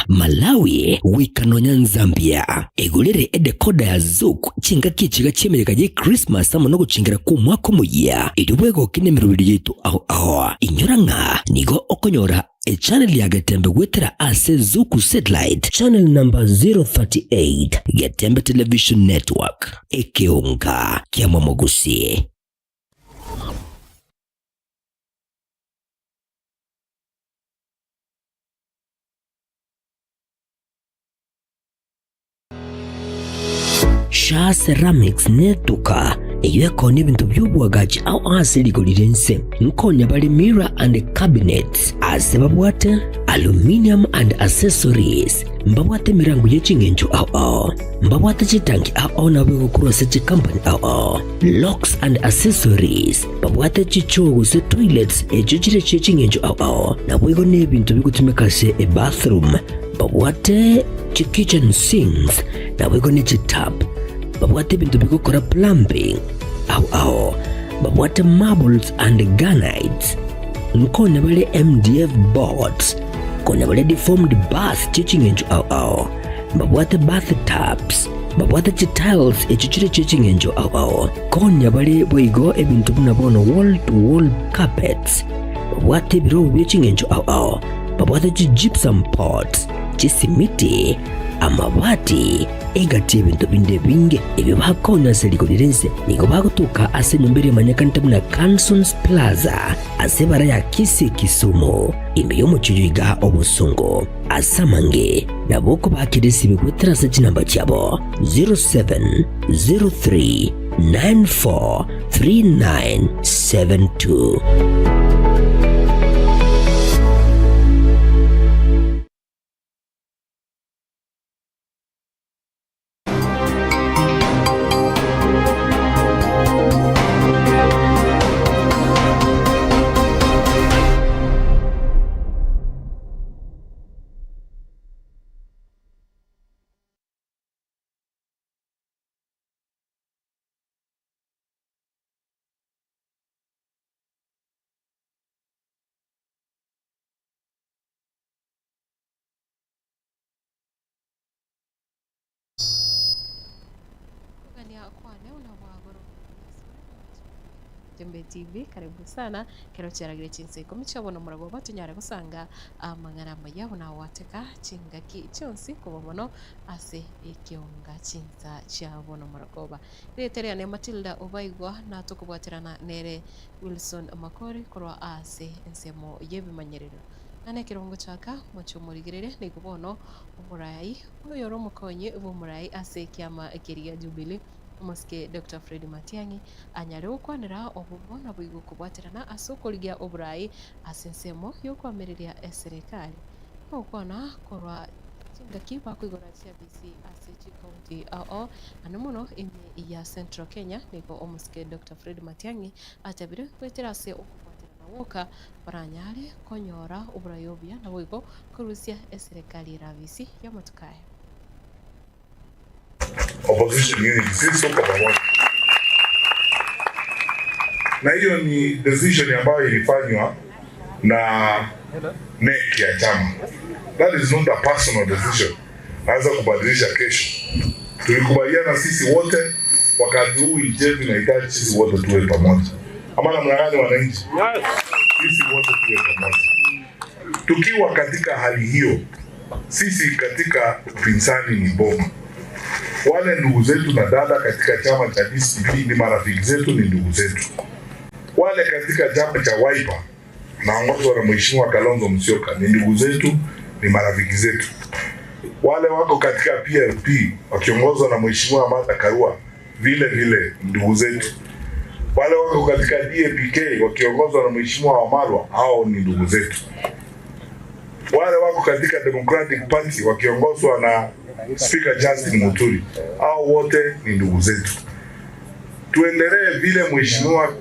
Malawi wikanonya Zambia egulire edekoda ya Zuku chinga kichiga chemereka je Christmas amono guchingira ku mwaka muya iliwego kinemirubiri yitu aho inyoranga nigo okonyora channel ya Gatembe wetera ase Zuku satellite channel number 038 Gatembe television network ekeonga kiamwa mogusi. Sha Ceramics netuka eyeko n'ebintu by'obwagaji au asiliko lirense nkonya bali mirror and cabinets asebabwate aluminium and accessories mbabwate mirango y'echingenjo au mbabwate chitanki au nabwego kurose company au locks and accessories mbabwate chichogo se toilets echichire chechingenjo au nabwego n'ebintu bikutumika se a bathroom mbabwate kitchen sinks nabwego ne tap babwate bintu bikokora plumbing au babwate marbles and granites nkona bale MDF boards kona bale deformed bath chichingenjo au babwate bathtubs babwate tiles echichire chichingenjo au konya bale boigo ebintu bunabono wall to wall carpets babwate biro byechingenjo au babwate gypsum pots chisimiti amabati egati ebintu binde binge ebyo bakonya seliko lirense nigo bakutuka ase nyombere manyakanta muna Cansons Plaza asebara ya Kisumu imbeyo muchijuiga obusungu asamange naboko bakirisi bigwetera se chinamba cyabo 0703943972. Gatembe TV karibu sana kero cyaragire chinse komicabona murago batunyara gusanga amangaramba yabo na wateka chingaki cyonsi kubomono ase ekionga chinza cyabona muragoba retere ne Matilda Obaigwa na tukubwatirana nere Wilson Makori korwa ase ensemo yebimanyerero ane kirongo chaka muchumurigirire ni kubono umurayi oyo romukonye ubumurayi ase kyama ekiriga Jubilee Moske Dr. Fred Matiang'i anyare ukwanira obubona bwigo kubwatirana asokoligia oburayi asensemo yokwamereria eserikali okwana korwa chingaki bakwigora CBC ase county anemuno ime ya Central Kenya niko Moske Dr. Fred Matiang'i atabire kwetera se okubwatirana woka baranyare konyora oburayobia na bwigo kurusia eserikali ravisi ya matukaye opposition unity sisi kwa pamoja, na hiyo ni decision ambayo ilifanywa na NEC ya chama. That is not a personal decision. Naweza kubadilisha kesho. Tulikubaliana sisi wote wakati huu nchi yetu inahitaji sisi wote tuwe pamoja. Ama namna gani wananchi? Sisi wote tuwe pamoja. Tukiwa katika hali hiyo, sisi katika upinzani ni boma. Wale ndugu zetu na dada katika chama cha DCP ni marafiki zetu, ni ndugu zetu. Wale katika chama cha Wiper naongozwa na Mheshimiwa Kalonzo Musyoka ni ndugu zetu, ni marafiki zetu. Wale wako katika PLP wakiongozwa na Mheshimiwa Martha Karua vile vile ndugu zetu. Wale wako katika DAP-K wakiongozwa na Mheshimiwa Wamalwa, hao ni ndugu zetu. Wale wako katika Democratic Party wakiongozwa na Speaker Justin Muturi, hao wote ni ndugu zetu. Tuendelee vile Mheshimiwa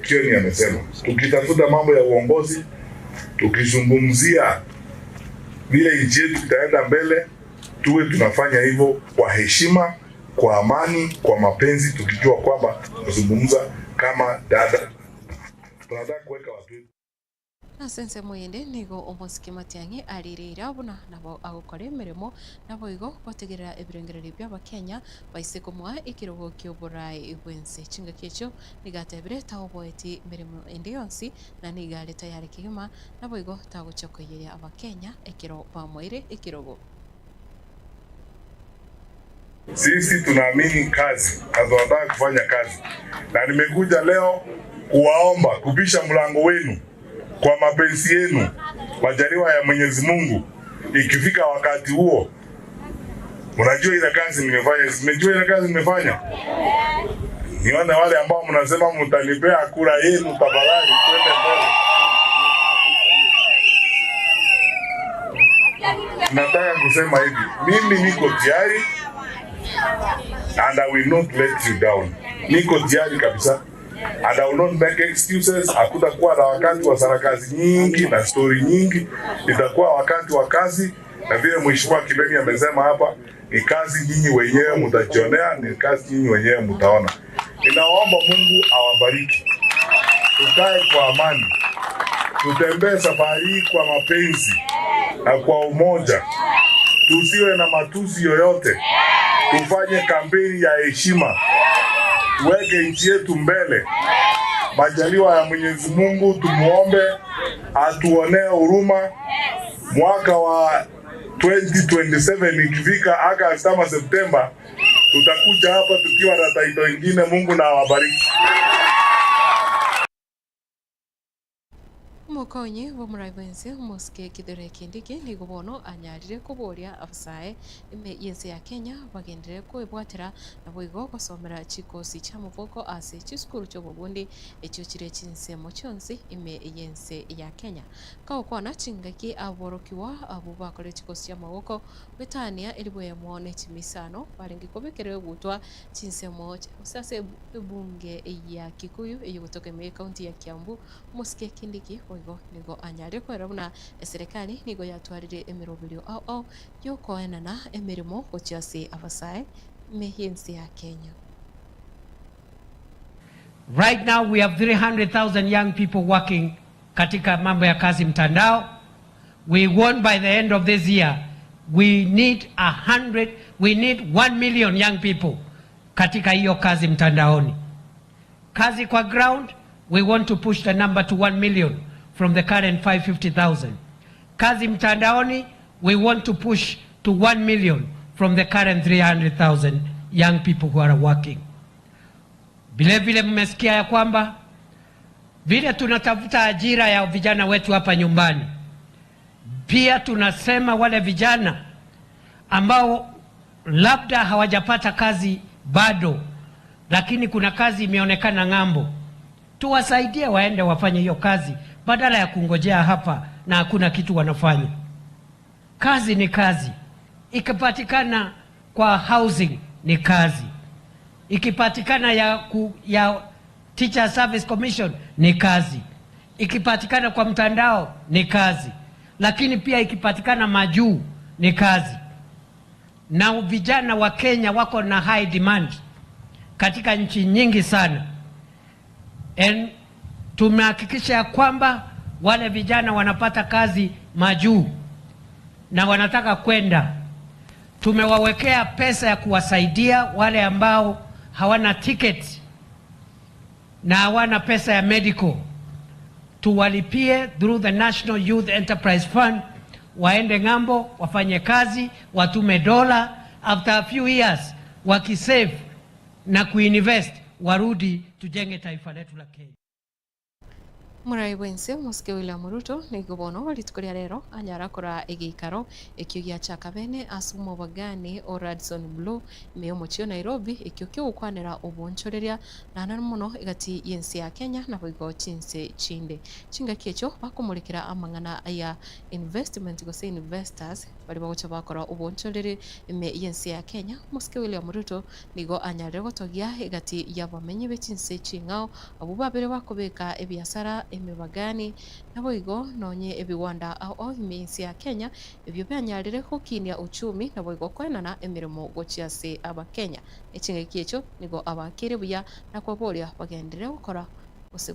Kioni amesema, tukitafuta mambo ya uongozi, tukizungumzia vile nchi yetu itaenda mbele, tuwe tunafanya hivyo kwa heshima, kwa amani, kwa mapenzi, tukijua kwamba tunazungumza kama dada. Tunataka kuweka watu Nasense mwende nigo omosiki Matiang'i aririra buna nabo agukora emirimo nabo igo bategerera ebirengereri by'Abakenya baise kumwa ikirogo ky'oburayi bwensi chingaki ekyo nigatebire taoboeti mirimo indi yonsi na nigale tayari kigima nabo igo taguchokoyeria Abakenya ekiro bamwire ikirogo. Sisi tunaamini kazi na tunataka kufanya kazi, na nimekuja leo kuwaomba kubisha mlango wenu kwa mapenzi yenu, majaliwa ya Mwenyezi Mungu. Ikifika wakati huo, unajua ile kazi nimefanya, simejua ile kazi nimefanya. Nione wale ambao mnasema mtanipea kura yenu, tafadhali twende mbele. Nataka kusema hivi, mimi niko tayari and I will not let you down. Niko tayari kabisa. And I will not make excuses. Hakutakuwa na wakati wa sarakazi nyingi na story nyingi. Itakuwa wakati wa kazi, na vile Mheshimiwa Kibeni amesema hapa, ni kazi nyinyi wenyewe mtajionea, ni kazi nyinyi wenyewe mtaona. Ninaomba Mungu awabariki. Tukae kwa amani. Tutembee safari hii kwa mapenzi na kwa umoja. Tusiwe na matusi yoyote. Tufanye kampeni ya heshima. Tuweke nchi yetu mbele. Majaliwa ya Mwenyezi Mungu tumuombe atuonee huruma. Mwaka wa 2027 ikifika Agosti ama Septemba, tutakuja hapa tukiwa na taito ingine. Mungu na awabariki. Mukonyi bomurai bwense moske Kithure Kindiki nigo bono anyarire kuboria abasae ime yense ya Kenya bagendere kwibwatira nabo igo gosomera chikosi cha muvoko ase chiskuru cyo bubundi ekyo kire chinsemo cyonsi ime yense ya Kenya kao kwana chingaki aborokiwa abo bakore chikosi cha mavoko betania elibwe yamone chimisano barengi kobekerewe gutwa chinsemo usase bunge ya Kikuyu eyo kutoka me county ya Kiambu moske Kindiki nigo anyari kwera buna serikali nigo yatwarire emirobiryo ao yokoenana emirimo gochiase abasae mehensi ya Kenya. Right now we have 300,000 young people working katika mambo ya kazi mtandao. We want by the end of this year we need 1 million young people katika hiyo kazi mtandaoni. Kazi kwa ground, we want to push the number to 1 million from the current 550,000. Kazi mtandaoni, we want to push to 1 million from the current 300,000 young people who are working. Vile vile mmesikia ya kwamba vile tunatafuta ajira ya vijana wetu hapa nyumbani, pia tunasema wale vijana ambao labda hawajapata kazi bado, lakini kuna kazi imeonekana ng'ambo, tuwasaidie waende wafanye hiyo kazi badala ya kungojea hapa na hakuna kitu wanafanya. Kazi ni kazi. Ikipatikana kwa housing ni kazi. Ikipatikana ya Teacher Service Commission ni kazi. Ikipatikana kwa mtandao ni kazi. Lakini pia ikipatikana majuu ni kazi. Na vijana wa Kenya wako na high demand katika nchi nyingi sana. Tumehakikisha ya kwamba wale vijana wanapata kazi majuu na wanataka kwenda. Tumewawekea pesa ya kuwasaidia wale ambao hawana ticket na hawana pesa ya medical. Tuwalipie through the National Youth Enterprise Fund, waende ng'ambo, wafanye kazi, watume dola. After a few years, wakisave na kuinvest, warudi tujenge taifa letu la Kenya. Murai wense moske William Ruto nigo bono litukoria rero anyara kora egikaro ekyo gya Chakabene asumo bagani o Radisson Blu meomochio Nairobi ekyo kyo ukwanera obonchoreria nana muno igati yense ya Kenya na boigo chinse chinde chinga kyecho bakumurikira amangana ya investment go say investors bali bagocha bakora obonchorere ime yense ya Kenya moske William Ruto nigo anyare gotogia igati yabamenye bechinse chingao abo babere bakobeka ebiasara emebagani nabo igo nonye ebiwanda au imensi ya Kenya ebyo byanyarire kukinia uchumi nabo igo kwenana emirimo gochiase Abakenya ekingeki ekyo nigo abakire buya nakwaboria bagendere gukora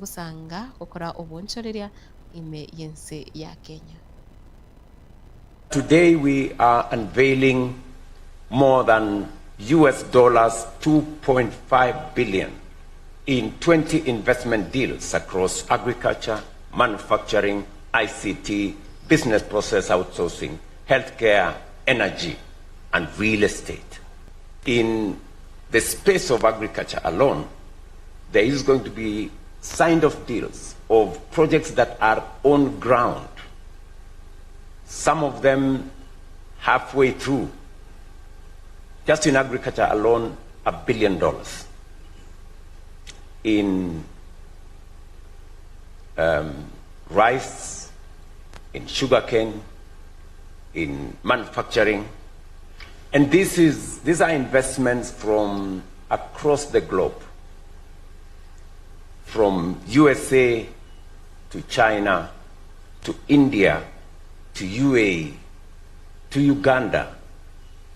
usanga gukora obonchoreria ime yense ya Kenya. Today we are unveiling more than $2.5 billion in 20 investment deals across agriculture, manufacturing, ICT, business process outsourcing, healthcare, energy, and real estate. In the space of agriculture alone, there is going to be signed off deals of projects that are on ground. Some of them halfway through. Just in agriculture alone, $1 billion. In rice, in sugarcane, in manufacturing. And these are investments from across the globe. From USA to China, to India, to UAE, to Uganda,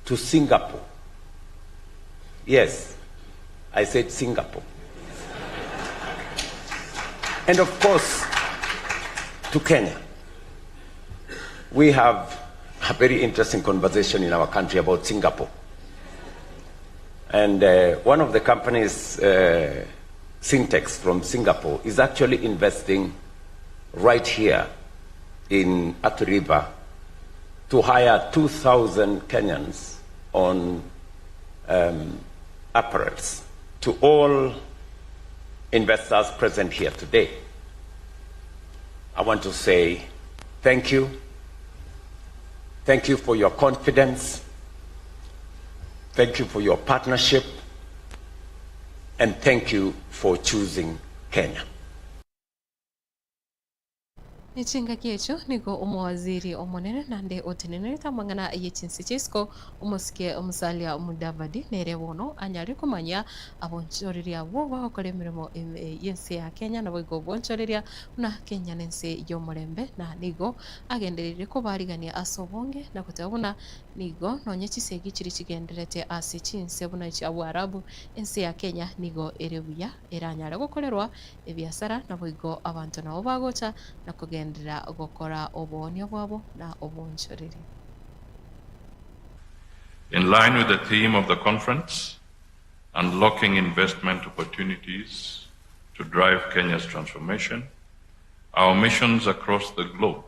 to Singapore. Yes, I said Singapore. And of course, to Kenya. We have a very interesting conversation in our country about Singapore. And one of the companies, Syntex from Singapore, is actually investing right here in Athi River to hire 2,000 Kenyans on apparels. To all investors present here today, I want to say thank you. Thank you for your confidence. Thank you for your partnership. And thank you for choosing Kenya. Nichinga kiecho nigo umwaziri omonene nande otenene tamangana yechinsi chesko umusikie umusalia Mudavadi nerebono anyari kumanya abonchoriria bo bakore mirimo yense ya Kenya na boigo bonchoriria na Kenya nense yomurembe na nigo agenderere ko barigania asobonge na kutabuna nigo nonye chisegi chiri chigenderete asichinse buna cha Arabu ense ya Kenya nigo erebuya eranyara gukorerwa ebiasara na boigo abantu nabo bagocha na kugendera gukora obonyo bwabo na obonchoreri. In line with the theme of the conference, unlocking investment opportunities to drive Kenya's transformation, our missions across the globe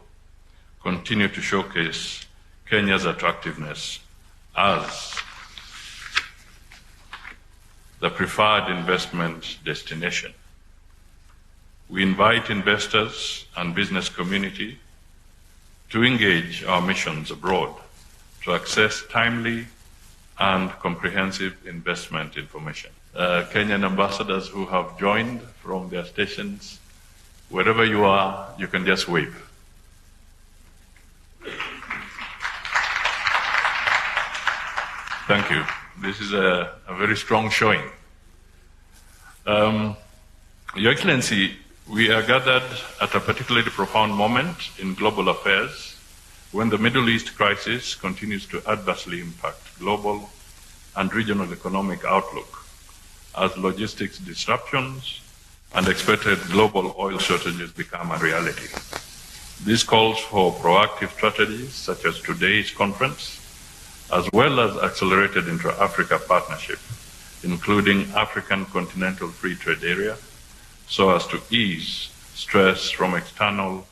continue to showcase Kenya's attractiveness as the preferred investment destination. We invite investors and business community to engage our missions abroad to access timely and comprehensive investment information. Kenyan ambassadors who have joined from their stations, wherever you are, you can just wave. Thank you. This is a very strong showing. Your Excellency, we are gathered at a particularly profound moment in global affairs when the Middle East crisis continues to adversely impact global and regional economic outlook as logistics disruptions and expected global oil shortages become a reality. This calls for proactive strategies such as today's conference, as well as accelerated intra-Africa partnership, including African Continental Free Trade Area, so as to ease stress from external.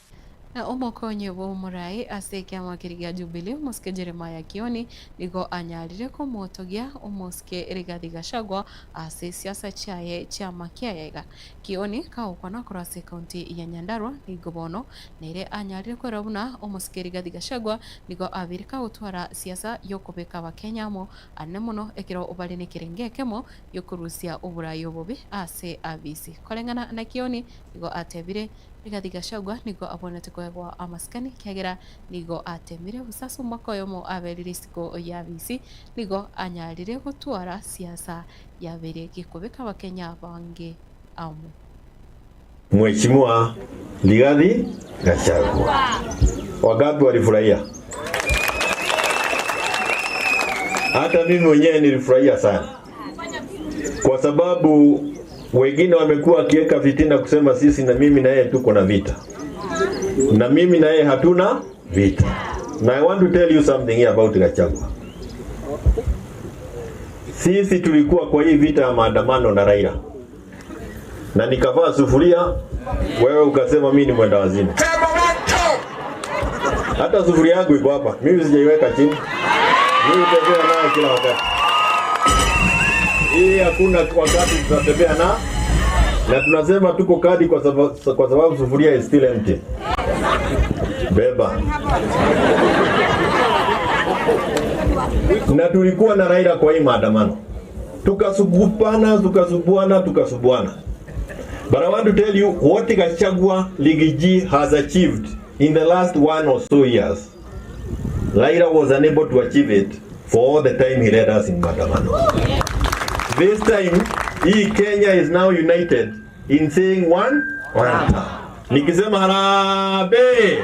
Na omokonye wo murai aseke amakiriga Jubilee muske Jeremiah Kioni nigo anyarire ko motogia umuske Rigathi Gachagua ase siasa chaye chama kiayega Kioni kaukwa na kurase county ya Nyandarua nigo bono nere anyarire ko rabuna umuske Rigathi Gachagua nigo abirika utwara siasa yokobeka wa Kenya mo anemono ekiro ubali ne kirengekemo yokurusia uburayo bobe ase abisi kolengana na Kioni nigo atebire Rigathi Gachagua nigo abonete kwa amaskani kiagera nigo atemire busasu makoyo mo aberirisiko ya bisi nigo anyarire gutwara siasa yabere gikobeka abakenya bange amu. Mheshimiwa Rigathi Gachagua, wangapi walifurahia? Hata mimi mwenyewe nilifurahia sana, kwa sababu wengine wamekuwa akiweka fitina kusema sisi na mimi na yeye tuko na vita. na mimi na yeye hatuna vita. Na I want to tell you something here about Gachagua. Sisi tulikuwa kwa hii vita ya maandamano na Raila, na nikavaa sufuria, wewe ukasema mimi ni mwenda wazimu. Hata sufuria yangu iko hapa, mimi sijaiweka chini. Mimi natembea nayo kila wakati. Hii hakuna wakati tunatembea na tunasema tuko kadi kwa sababu sufuria is still empty. Beba. Na tulikuwa na Raila kwa hii maandamano. Tukasubuana. But I want to tell you what Gachagua Ligiji has achieved in the last 1 or so years. Raila was unable to achieve it for all the time he led us in maandamano. This time, Kenya is now united in saying one. Nikisema harambee,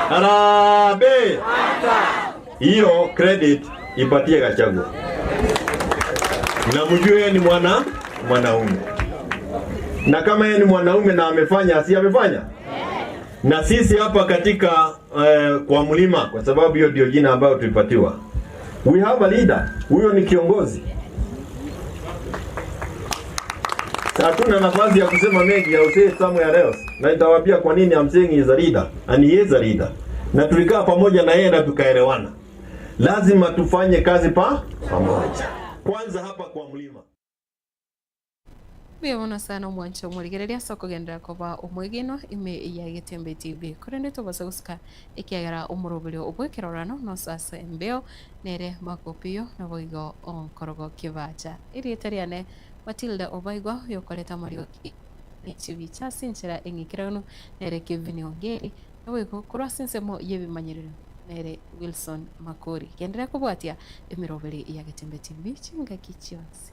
harambee, hiyo credit ipatie Gachagua. Na mjue yeye ni mwanaume. Na kama yeye ni mwanaume na amefanya, si amefanya? Na sisi hapa katika kwa mlima, kwa sababu hiyo ndio jina ambayo tulipatiwa. We have a leader. Huyo ni kiongozi. Hatuna nafasi ya kusema mengi ya usee somewhere else. Na nitawaambia kwa nini I'm saying he is a leader. And he is a leader. Na tulikaa pamoja na yeye na tukaelewana. Lazima tufanye kazi pamoja. Kwanza hapa kwa mlima. Biona sana mwancho murigereria soko gendera koba umwegino ime ya Gitembe TV kurende to basauska ikiagara umurubulio ubwekirorano no sasa mbeo nere makopio na boigo onkorogo kivacha iri tariane Matilda Obaigwa yokoleta Mario TV cha sinchera engikirano nere Kevin Ongeri na boigo kurasinsemo yebimanyiriro nere Wilson Makori gendera kubwatia imirobeli ya Gitembe TV chinga kichionsi.